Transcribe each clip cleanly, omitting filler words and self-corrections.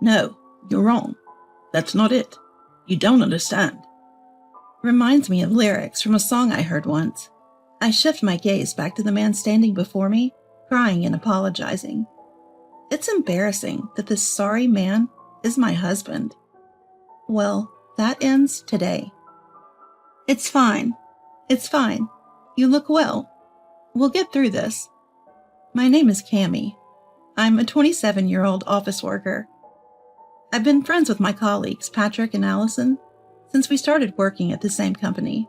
No, you're wrong. That's not it. You don't understand. Reminds me of lyrics from a song I heard once. I shift my gaze back to the man standing before me, crying and apologizing. It's embarrassing that this sorry man is my husband. Well, that ends today. It's fine. It's fine. You look well. We'll get through this. My name is Cammie. I'm a 27-year-old office worker. I've been friends with my colleagues, Patrick and Allison, since we started working at the same company.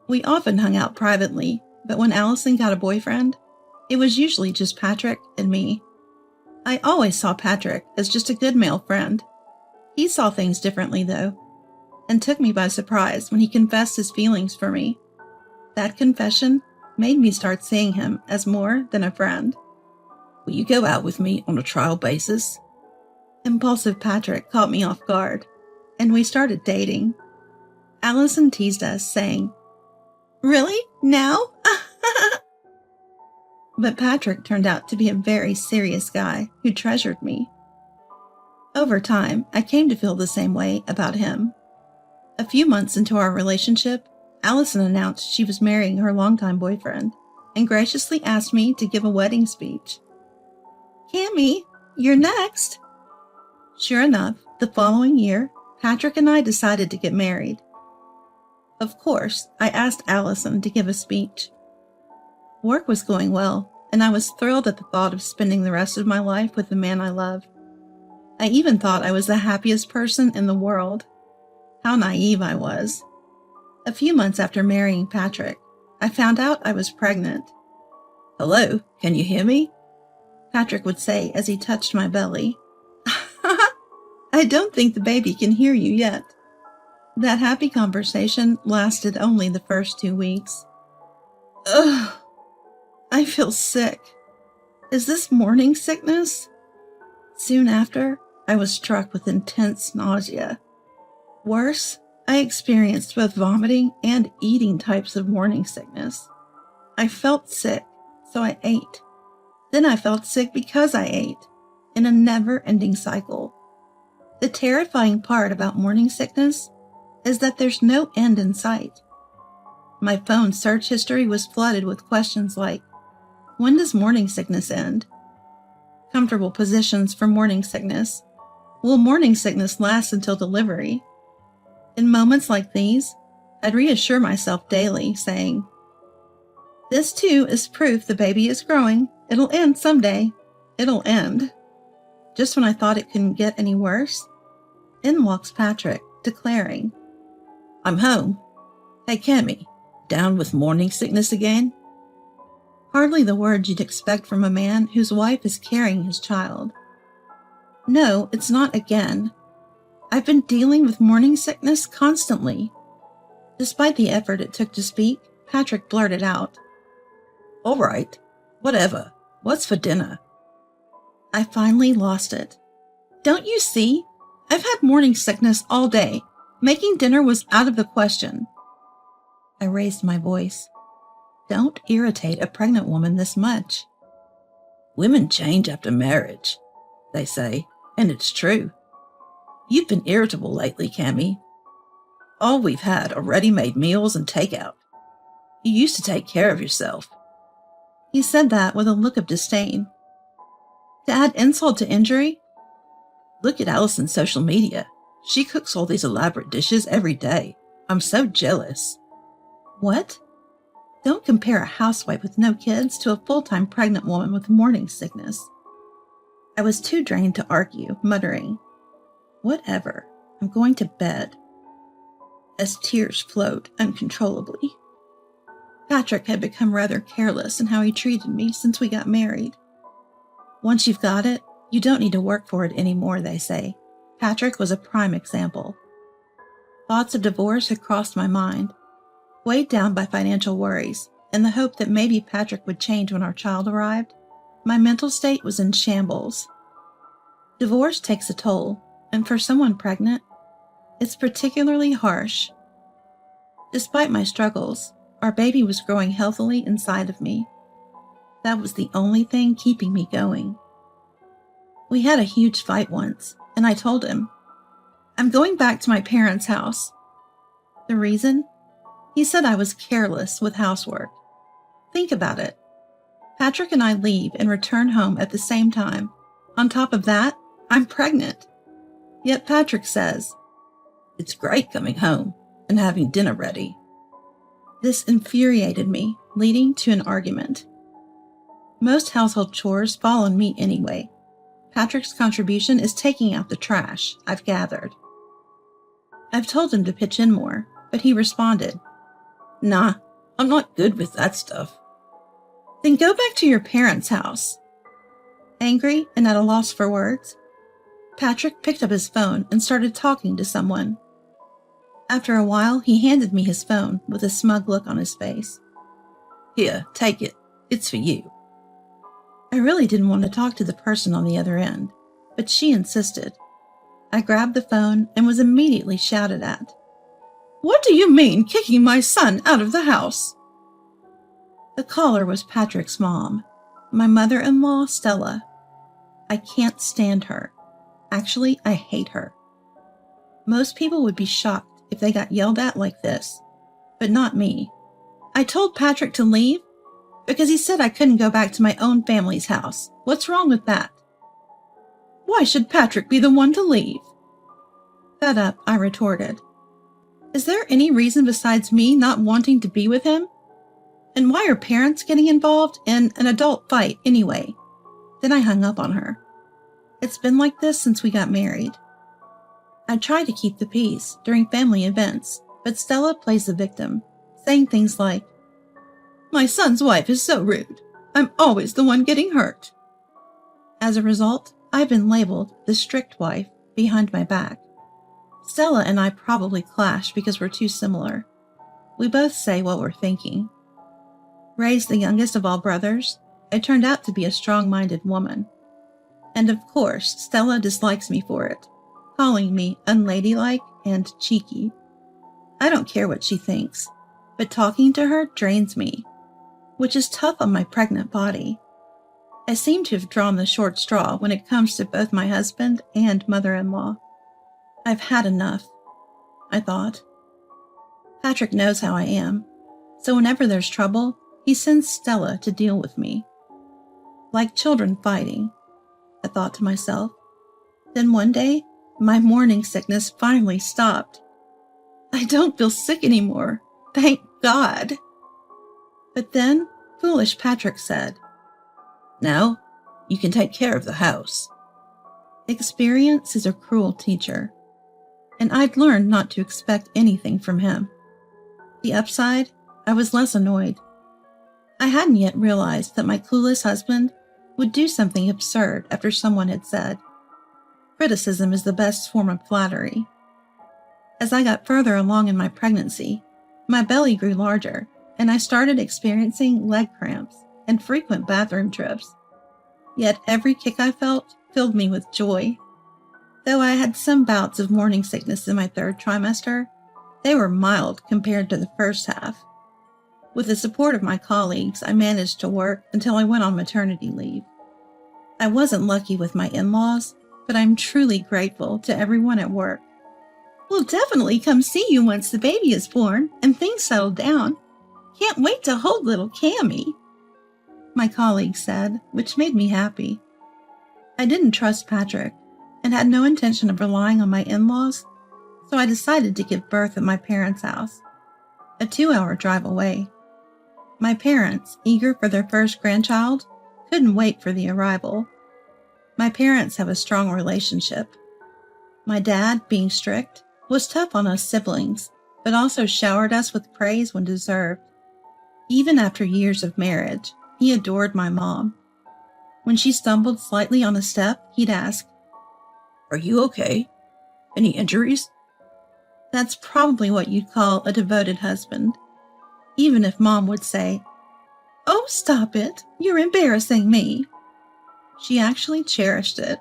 We often hung out privately, but when Allison got a boyfriend, it was usually just Patrick and me. I always saw Patrick as just a good male friend. He saw things differently, though, and took me by surprise when he confessed his feelings for me. That confession made me start seeing him as more than a friend. Will you go out with me on a trial basis? Impulsive Patrick caught me off guard, and we started dating. Allison teased us, saying, "Really? Now?" But Patrick turned out to be a very serious guy who treasured me. Over time, I came to feel the same way about him. A few months into our relationship, Allison announced she was marrying her longtime boyfriend and graciously asked me to give a wedding speech. "Cammie, you're next." Sure enough, the following year, Patrick and I decided to get married. Of course, I asked Allison to give a speech. Work was going well, and I was thrilled at the thought of spending the rest of my life with the man I loved. I even thought I was the happiest person in the world. How naive I was. A few months after marrying Patrick, I found out I was pregnant. "Hello, can you hear me?" Patrick would say as he touched my belly. "I don't think the baby can hear you yet." That happy conversation lasted only the first 2 weeks. Ugh, I feel sick. Is this morning sickness? Soon after, I was struck with intense nausea. Worse, I experienced both vomiting and eating types of morning sickness. I felt sick, so I ate. Then I felt sick because I ate, in a never-ending cycle. The terrifying part about morning sickness is that there's no end in sight. My phone's search history was flooded with questions like, when does morning sickness end? Comfortable positions for morning sickness. Will morning sickness last until delivery? In moments like these, I'd reassure myself daily, saying, "This too is proof the baby is growing. It'll end someday. It'll end." Just when I thought it couldn't get any worse, in walks Patrick, declaring, "I'm home. Hey, Cammie, down with morning sickness again?" Hardly the words you'd expect from a man whose wife is carrying his child. No, it's not again. I've been dealing with morning sickness constantly. Despite the effort it took to speak, Patrick blurted out, "All right, whatever. What's for dinner?" I finally lost it. "Don't you see? I've had morning sickness all day. Making dinner was out of the question." I raised my voice. Don't irritate a pregnant woman this much. "Women change after marriage," they say, and it's true. You've been irritable lately, Cammie. All we've had are ready-made meals and takeout. You used to take care of yourself." He said that with a look of disdain. To add insult to injury, "Look at Allison's social media. She cooks all these elaborate dishes every day. I'm so jealous." What? Don't compare a housewife with no kids to a full-time pregnant woman with morning sickness. I was too drained to argue, muttering, "Whatever, I'm going to bed," as tears flowed uncontrollably. Patrick had become rather careless in how he treated me since we got married. Once you've got it, you don't need to work for it anymore, they say. Patrick was a prime example. Thoughts of divorce had crossed my mind, weighed down by financial worries and the hope that maybe Patrick would change when our child arrived. My mental state was in shambles. Divorce takes a toll, and for someone pregnant, it's particularly harsh. Despite my struggles, our baby was growing healthily inside of me. That was the only thing keeping me going. We had a huge fight once, and I told him, I'm going back to my parents' house. The reason? He said I was careless with housework. Think about it. Patrick and I leave and return home at the same time. On top of that, I'm pregnant. Yet Patrick says, It's great coming home and having dinner ready. This infuriated me, leading to an argument. Most household chores fall on me anyway. Patrick's contribution is taking out the trash, I've gathered. I've told him to pitch in more, but he responded, Nah, I'm not good with that stuff. Then go back to your parents' house. Angry and at a loss for words, Patrick picked up his phone and started talking to someone. After a while, he handed me his phone with a smug look on his face. Here, take it. It's for you. I really didn't want to talk to the person on the other end, but she insisted. I grabbed the phone and was immediately shouted at. What do you mean, kicking my son out of the house? The caller was Patrick's mom, my mother-in-law, Stella. I can't stand her. Actually, I hate her. Most people would be shocked if they got yelled at like this, but not me. I told Patrick to leave because he said I couldn't go back to my own family's house. What's wrong with that? Why should Patrick be the one to leave? Fed up, I retorted. Is there any reason besides me not wanting to be with him? And why are parents getting involved in an adult fight anyway? Then I hung up on her. It's been like this since we got married. I try to keep the peace during family events, but Stella plays the victim, saying things like, My son's wife is so rude. I'm always the one getting hurt. As a result, I've been labeled the strict wife behind my back. Stella and I probably clash because we're too similar. We both say what we're thinking. Raised the youngest of all brothers, I turned out to be a strong-minded woman. And of course, Stella dislikes me for it, calling me unladylike and cheeky. I don't care what she thinks, but talking to her drains me, which is tough on my pregnant body. I seem to have drawn the short straw when it comes to both my husband and mother-in-law. I've had enough, I thought. Patrick knows how I am, so whenever there's trouble, he sends Stella to deal with me. Like children fighting, I thought to myself. Then one day, my morning sickness finally stopped. I don't feel sick anymore, thank God. But then, foolish Patrick said, Now, you can take care of the house. Experience is a cruel teacher, and I'd learned not to expect anything from him. The upside, I was less annoyed. I hadn't yet realized that my clueless husband would do something absurd after someone had said, Criticism is the best form of flattery. As I got further along in my pregnancy, my belly grew larger, and I started experiencing leg cramps and frequent bathroom trips. Yet every kick I felt filled me with joy. Though I had some bouts of morning sickness in my third trimester, they were mild compared to the first half. With the support of my colleagues, I managed to work until I went on maternity leave. I wasn't lucky with my in-laws, but I'm truly grateful to everyone at work. We'll definitely come see you once the baby is born and things settle down. Can't wait to hold little Cammy, my colleague said, which made me happy. I didn't trust Patrick and had no intention of relying on my in-laws, so I decided to give birth at my parents' house, a 2-hour drive away. My parents, eager for their first grandchild, couldn't wait for the arrival. My parents have a strong relationship. My dad, being strict, was tough on us siblings, but also showered us with praise when deserved. Even after years of marriage, he adored my mom. When she stumbled slightly on a step, he'd ask, Are you okay? Any injuries? That's probably what you'd call a devoted husband. Even if Mom would say, Oh, stop it, you're embarrassing me. She actually cherished it.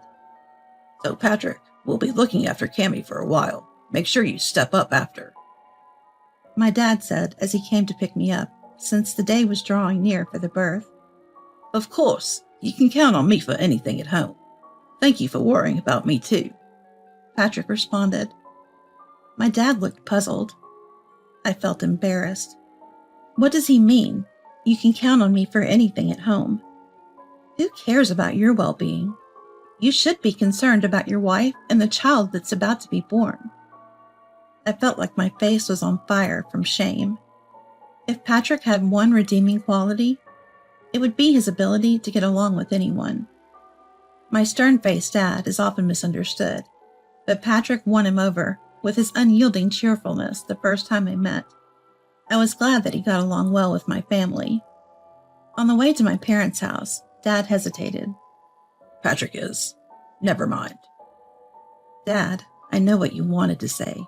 So, Patrick, we'll be looking after Cammy for a while. Make sure you step up after. My dad said as he came to pick me up, since the day was drawing near for the birth. Of course, you can count on me for anything at home. Thank you for worrying about me too. Patrick responded. My dad looked puzzled. I felt embarrassed. What does he mean? You can count on me for anything at home. Who cares about your well-being? You should be concerned about your wife and the child that's about to be born. I felt like my face was on fire from shame. If Patrick had one redeeming quality, it would be his ability to get along with anyone. My stern-faced dad is often misunderstood, but Patrick won him over with his unyielding cheerfulness the first time I met. I was glad that he got along well with my family. On the way to my parents' house, Dad hesitated. Patrick is. Never mind. Dad, I know what you wanted to say.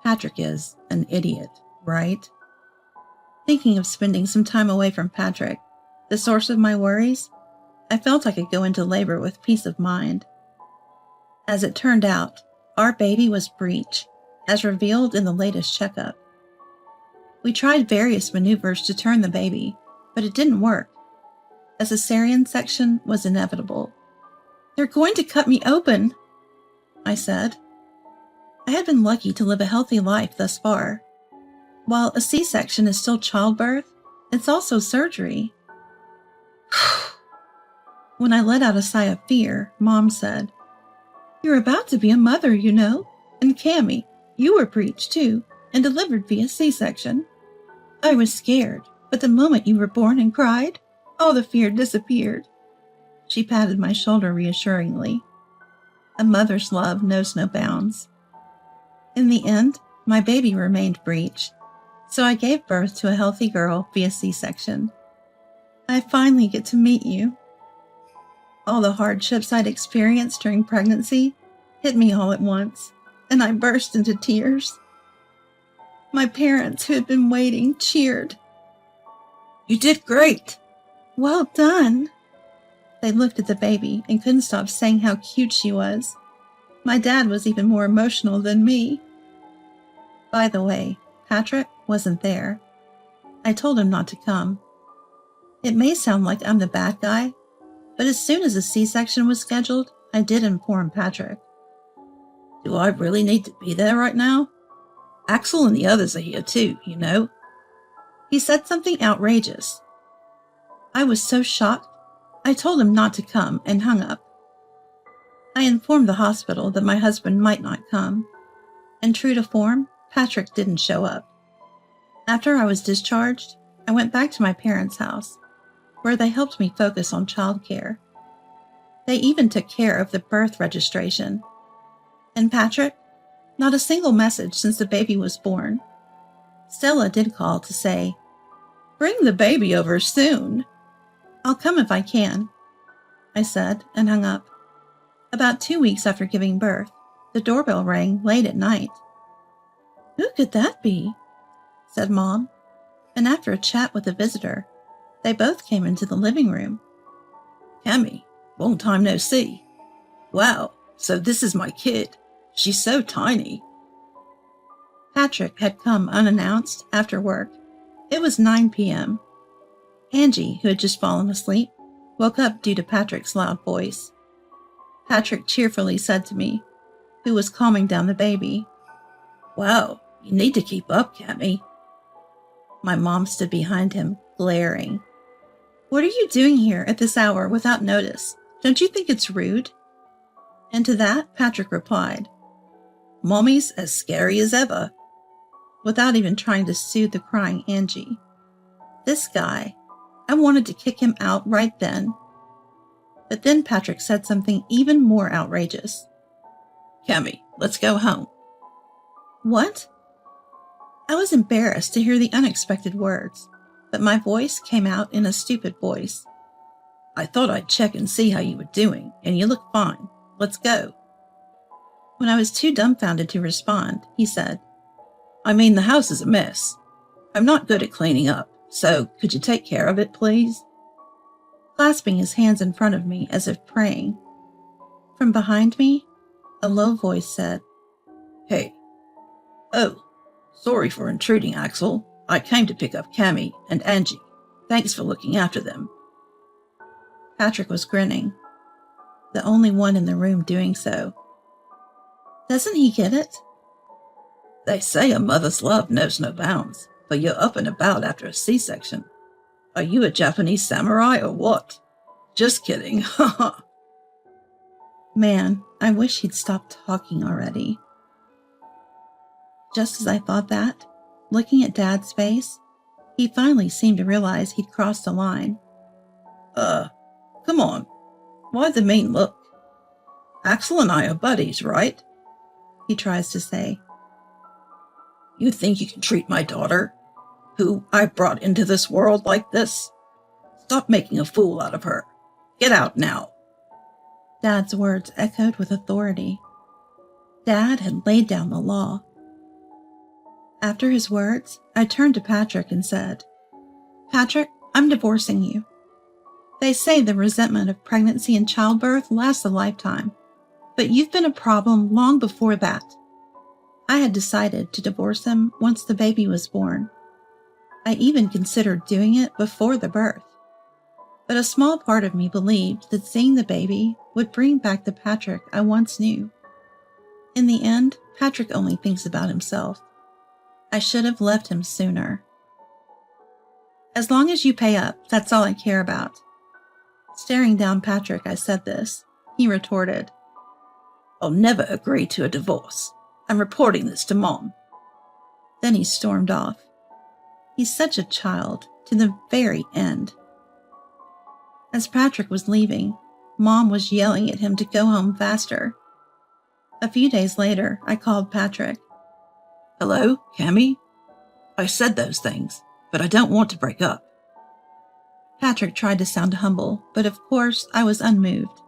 Patrick is an idiot, right? Thinking of spending some time away from Patrick, the source of my worries, I felt I could go into labor with peace of mind. As it turned out, our baby was breech, as revealed in the latest checkup. We tried various maneuvers to turn the baby, but it didn't work. A cesarean section was inevitable. They're going to cut me open, I said. I had been lucky to live a healthy life thus far. While a C-section is still childbirth, it's also surgery. When I let out a sigh of fear, Mom said, You're about to be a mother, you know. And Cammie, you were breech too, and delivered via C-section. I was scared, but the moment you were born and cried, all the fear disappeared. She patted my shoulder reassuringly. A mother's love knows no bounds. In the end, my baby remained breech, so I gave birth to a healthy girl via C-section. I finally get to meet you. All the hardships I'd experienced during pregnancy hit me all at once, and I burst into tears. My parents, who had been waiting, cheered. You did great. Well done. They looked at the baby and couldn't stop saying how cute she was. My dad was even more emotional than me. By the way, Patrick wasn't there. I told him not to come. It may sound like I'm the bad guy, but as soon as a C-section was scheduled, I did inform Patrick. Do I really need to be there right now? Axel and the others are here too, you know. He said something outrageous. I was so shocked, I told him not to come and hung up. I informed the hospital that my husband might not come, and true to form, Patrick didn't show up. After I was discharged, I went back to my parents' house, where they helped me focus on childcare. They even took care of the birth registration. And Patrick? Not a single message since the baby was born. Stella did call to say, Bring the baby over soon. I'll come if I can, I said, and hung up. About 2 weeks after giving birth, the doorbell rang late at night. Who could that be? Said Mom, and after a chat with the visitor, they both came into the living room. Cammie, long time no see. Wow, so this is my kid. She's so tiny. Patrick had come unannounced after work. It was 9 p.m. Angie, who had just fallen asleep, woke up due to Patrick's loud voice. Patrick cheerfully said to me, who was calming down the baby, Wow, you need to keep up, Cammie. My mom stood behind him, glaring. What are you doing here at this hour without notice? Don't you think it's rude? And to that, Patrick replied, Mommy's as scary as ever. Without even trying to soothe the crying Angie. This guy, I wanted to kick him out right then. But then Patrick said something even more outrageous. Cammie, let's go home. What? I was embarrassed to hear the unexpected words, but my voice came out in a stupid voice. I thought I'd check and see how you were doing, and you look fine. Let's go. When I was too dumbfounded to respond, he said, I mean, the house is a mess. I'm not good at cleaning up, so could you take care of it, please? Clasping his hands in front of me as if praying. From behind me, a low voice said, Hey. Oh, sorry for intruding, Axel. I came to pick up Cammie and Angie. Thanks for looking after them. Patrick was grinning, the only one in the room doing so. Doesn't he get it? They say a mother's love knows no bounds, but you're up and about after a C-section. Are you a Japanese samurai or what? Just kidding, haha. Man, I wish he'd stop talking already. Just as I thought that, looking at Dad's face, he finally seemed to realize he'd crossed a line. Come on. Why the mean look? Axel and I are buddies, right? He tries to say. You think you can treat my daughter, who I brought into this world, like this? Stop making a fool out of her. Get out now. Dad's words echoed with authority. Dad had laid down the law. After his words, I turned to Patrick and said, Patrick, I'm divorcing you. They say the resentment of pregnancy and childbirth lasts a lifetime, but you've been a problem long before that. I had decided to divorce him once the baby was born. I even considered doing it before the birth. But a small part of me believed that seeing the baby would bring back the Patrick I once knew. In the end, Patrick only thinks about himself. I should have left him sooner. As long as you pay up, that's all I care about. Staring down Patrick, I said this. He retorted, I'll never agree to a divorce. I'm reporting this to Mom. Then he stormed off. He's such a child, to the very end. As Patrick was leaving, Mom was yelling at him to go home faster. A few days later, I called Patrick. Hello, Cammy? I said those things, but I don't want to break up. Patrick tried to sound humble, but of course I was unmoved.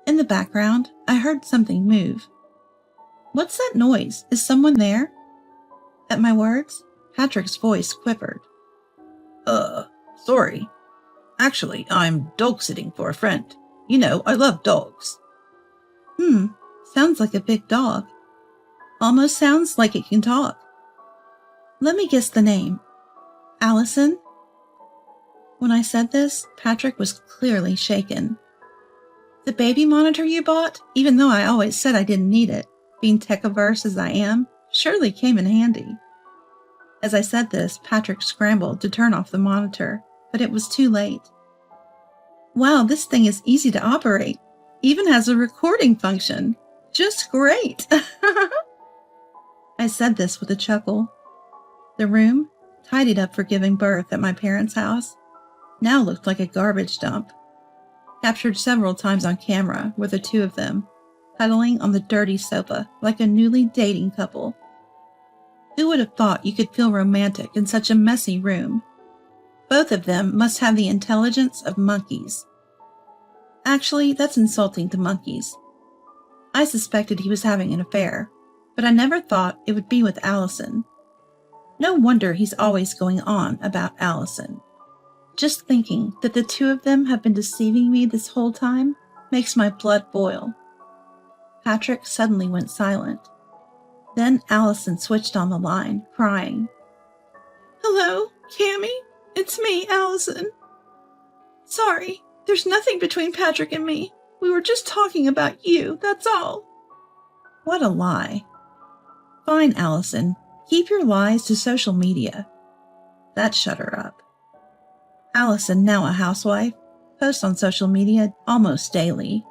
In the background, I heard something move. What's that noise? Is someone there? At my words, Patrick's voice quivered. Sorry. Actually, I'm dog-sitting for a friend. You know, I love dogs. Sounds like a big dog. Almost sounds like it can talk. Let me guess the name. Allison? When I said this, Patrick was clearly shaken. The baby monitor you bought, even though I always said I didn't need it, being tech-averse as I am, surely came in handy. As I said this, Patrick scrambled to turn off the monitor, but it was too late. Wow, this thing is easy to operate. Even has a recording function. Just great. I said this with a chuckle. The room, tidied up for giving birth at my parents' house, now looked like a garbage dump. Captured several times on camera were the two of them, huddling on the dirty sofa like a newly dating couple. Who would have thought you could feel romantic in such a messy room? Both of them must have the intelligence of monkeys. Actually, that's insulting to monkeys. I suspected he was having an affair, but I never thought it would be with Allison. No wonder he's always going on about Allison. Just thinking that the two of them have been deceiving me this whole time makes my blood boil. Patrick suddenly went silent. Then Allison switched on the line, crying. Hello, Cammy? It's me, Allison. Sorry, there's nothing between Patrick and me. We were just talking about you, that's all. What a lie. Fine, Allison. Keep your lies to social media. That shut her up. Allison, now a housewife, posts on social media almost daily.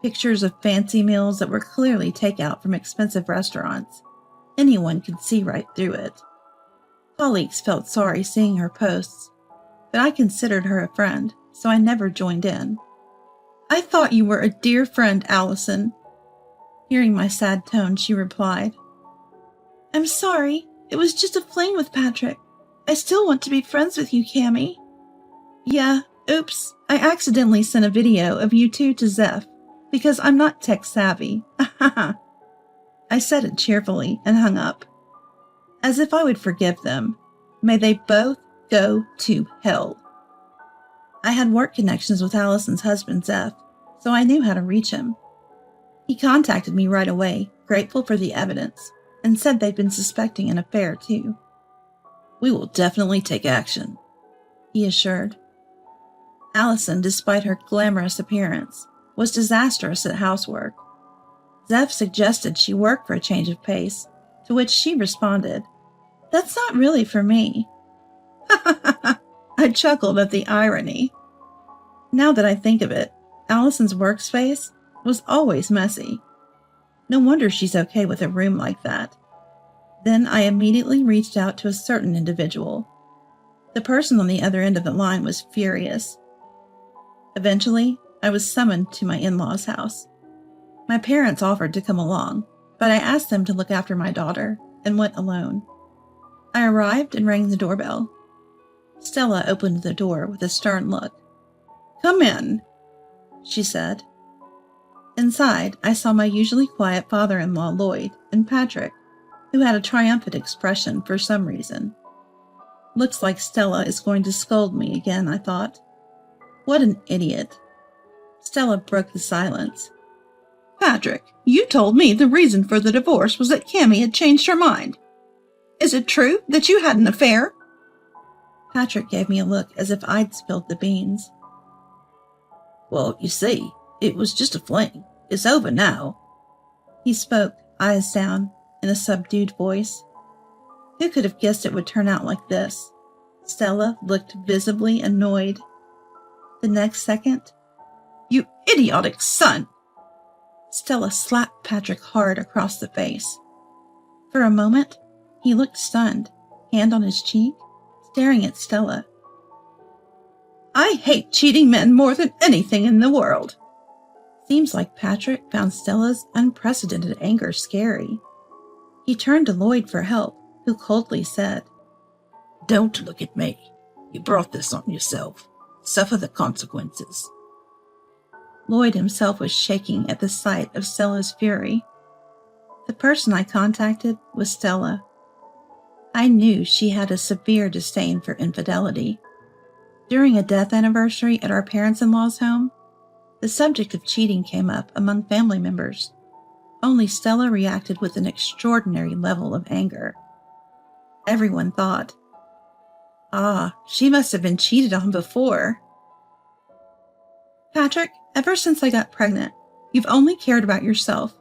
Pictures of fancy meals that were clearly takeout from expensive restaurants. Anyone could see right through it. Colleagues felt sorry seeing her posts, but I considered her a friend, so I never joined in. I thought you were a dear friend, Allison. Hearing my sad tone, she replied, I'm sorry. It was just a fling with Patrick. I still want to be friends with you, Cammy. Yeah, oops. I accidentally sent a video of you two to Zeph because I'm not tech savvy. I said it cheerfully and hung up. As if I would forgive them. May they both go to hell. I had work connections with Allison's husband, Zeph, so I knew how to reach him. He contacted me right away, grateful for the evidence, and said they'd been suspecting an affair, too. We will definitely take action, he assured. Allison, despite her glamorous appearance, was disastrous at housework. Zeph suggested she work for a change of pace, to which she responded, "That's not really for me." I chuckled at the irony. Now that I think of it, Allison's workspace was always messy. No wonder she's okay with a room like that. Then I immediately reached out to a certain individual. The person on the other end of the line was furious. Eventually, I was summoned to my in-laws' house. My parents offered to come along, but I asked them to look after my daughter and went alone. I arrived and rang the doorbell. Stella opened the door with a stern look. "Come in," she said. Inside, I saw my usually quiet father-in-law Lloyd and Patrick, who had a triumphant expression for some reason. Looks like Stella is going to scold me again, I thought. What an idiot. Stella broke the silence. "Patrick, you told me the reason for the divorce was that Cammie had changed her mind. Is it true that you had an affair?" Patrick gave me a look as if I'd spilled the beans. "Well, you see, it was just a fling. It's over now." He spoke, eyes down, in a subdued voice. Who could have guessed it would turn out like this? Stella looked visibly annoyed. The next second, "You idiotic son!" Stella slapped Patrick hard across the face. For a moment, he looked stunned, hand on his cheek, staring at Stella. "I hate cheating men more than anything in the world." Seems like Patrick found Stella's unprecedented anger scary. He turned to Lloyd for help, who coldly said, "Don't look at me. You brought this on yourself. Suffer the consequences." Lloyd himself was shaking at the sight of Stella's fury. The person I contacted was Stella. I knew she had a severe disdain for infidelity. During a death anniversary at our parents-in-law's home, the subject of cheating came up among family members. Only Stella reacted with an extraordinary level of anger. Everyone thought, she must have been cheated on before. "Patrick, ever since I got pregnant, you've only cared about yourself.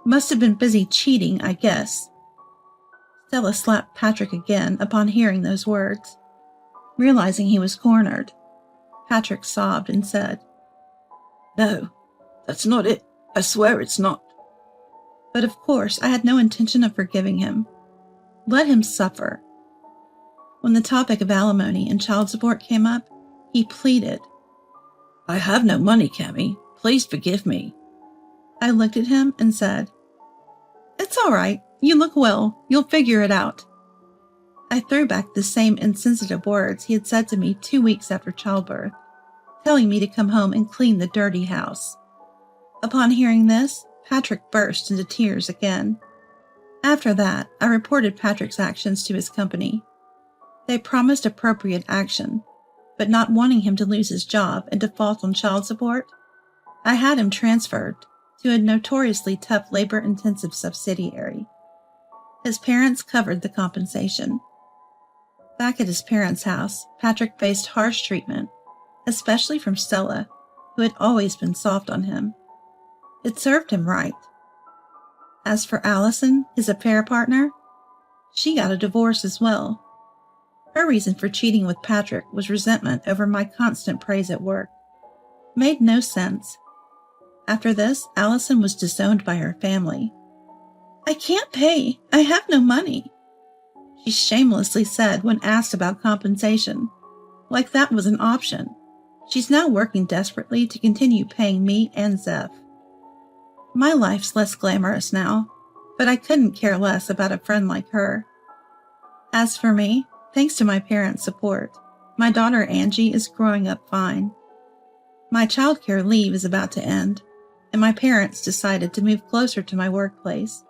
Must have been busy cheating, I guess." Stella slapped Patrick again upon hearing those words. Realizing he was cornered, Patrick sobbed and said, "No, that's not it. I swear it's not." But of course I had no intention of forgiving him. Let him suffer. When the topic of alimony and child support came up, he pleaded. "I have no money, Cammie. Please forgive me." I looked at him and said, "It's all right. You look well. You'll figure it out." I threw back the same insensitive words he had said to me 2 weeks after childbirth, telling me to come home and clean the dirty house. Upon hearing this, Patrick burst into tears again. After that, I reported Patrick's actions to his company. They promised appropriate action, but not wanting him to lose his job and default on child support, I had him transferred to a notoriously tough labor-intensive subsidiary. His parents covered the compensation. Back at his parents' house, Patrick faced harsh treatment, especially from Stella, who had always been soft on him. It served him right. As for Allison, his affair partner, she got a divorce as well. Her reason for cheating with Patrick was resentment over my constant praise at work. Made no sense. After this, Allison was disowned by her family. "I can't pay. I have no money," she shamelessly said when asked about compensation, like that was an option. She's now working desperately to continue paying me and Zeph. My life's less glamorous now, but I couldn't care less about a friend like her. As for me, thanks to my parents' support, my daughter Angie is growing up fine. My childcare leave is about to end, and my parents decided to move closer to my workplace.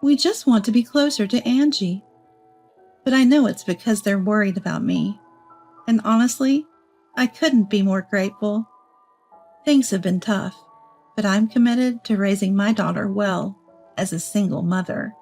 We just want to be closer to Angie. But I know it's because they're worried about me. And honestly, I couldn't be more grateful. Things have been tough, but I'm committed to raising my daughter well as a single mother.